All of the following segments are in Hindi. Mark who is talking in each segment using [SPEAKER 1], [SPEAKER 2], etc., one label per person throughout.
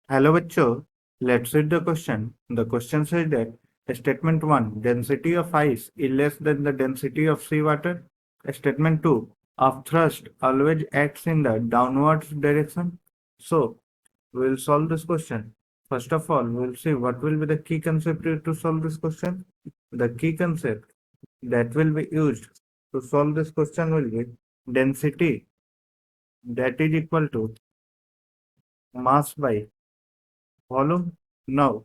[SPEAKER 1] Hello bachcho, let's read the question. The question says that statement 1, density of ice is less than the density of seawater. Statement 2, upthrust always acts in the downwards direction. So, we'll solve this question. First of all, we'll see what will be the key concept to solve this question. The key concept that will be used to solve this question will be density, that is equal to mass by volume. Now,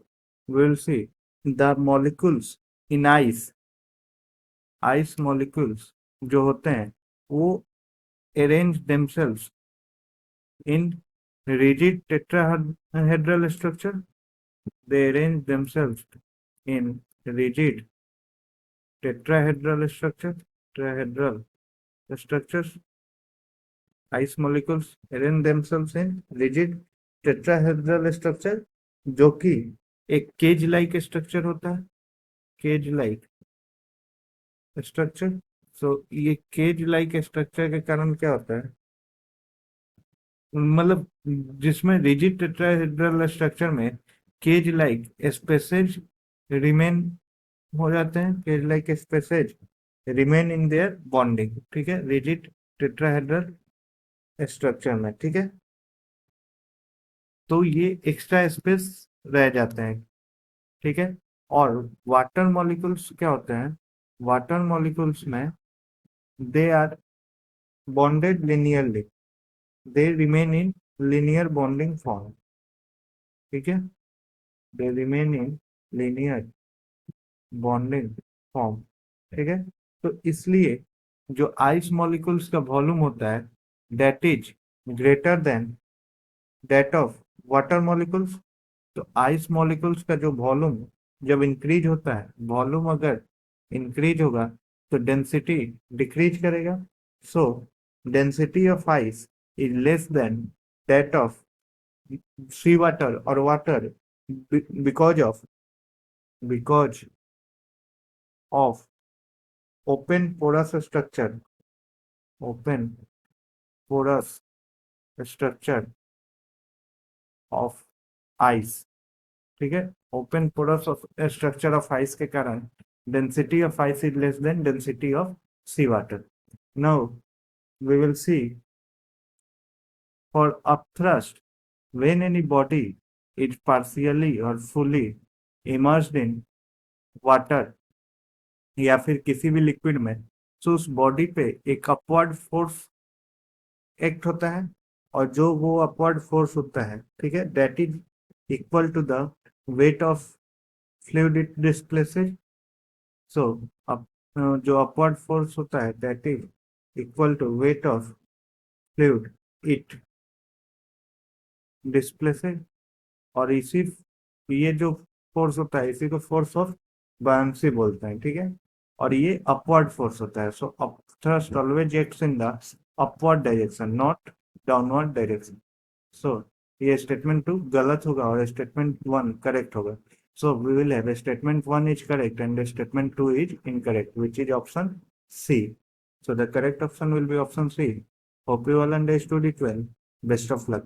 [SPEAKER 1] we will see the molecules in ice molecules जो होते हैं वो arrange themselves in rigid tetrahedral structure. They arrange themselves in rigid tetrahedral structures. Ice molecules arrange themselves in rigid tetrahedral structure, जो कि एक केज लाइक स्ट्रक्चर होता है, केज लाइक स्ट्रक्चर। सो ये केज लाइक स्ट्रक्चर के कारण क्या होता है, मतलब जिसमें रिजिड टेट्राहेड्रल स्ट्रक्चर में केज लाइक स्पेसेज रिमेन हो जाते हैं, cage like spaces remain in their bonding, ठीक है, रिजिड टेट्राहेड्रल स्ट्रक्चर में, ठीक है। तो ये एक्स्ट्रा स्पेस रह जाते हैं, ठीक है। और वाटर मॉलिक्यूल्स क्या होते हैं, वाटर मॉलिक्यूल्स में they are bonded linearly, they remain in linear bonding form, ठीक है, they remain in linear bonding form, ठीक है। तो इसलिए जो आइस मॉलिक्यूल्स का वॉल्यूम होता है that is greater than that of water molecules. तो आइस मॉलिक्यूल्स का जो वॉल्यूम जब इंक्रीज होता है, वॉल्यूम अगर इंक्रीज होगा तो डेंसिटी डिक्रीज करेगा। So density of ice is less than that of sea water और water because of open porous structure, open porous structure of ice, ठीक है। Open porous structure of ice के कारण density of ice is less than density of sea water. Now we will see for upthrust when any body is partially or fully immersed in water या फिर किसी भी लिक्विड में, तो उस बॉडी पे एक अपवर्ड फोर्स एक्ट होता है, और जो वो अपवर्ड फोर्स होता है, ठीक है, that is equal to the weight of fluid it displaces. So जो अपवर्ड फोर्स होता है that is equal to weight of fluid it displaces. और इसी ये जो फोर्स होता है इसी को फोर्स ऑफ बायंसी बोलते हैं, ठीक है। और ये अपवर्ड फोर्स होता है। So thrust always acts in the upward direction, not downward direction. So ये स्टेटमेंट 2 गलत होगा और स्टेटमेंट 1 करेक्ट होगा। So we will have statement 1 is correct and statement 2 is incorrect, which is option C. So the correct option will be option C. Hope you all understood it well. Best of luck.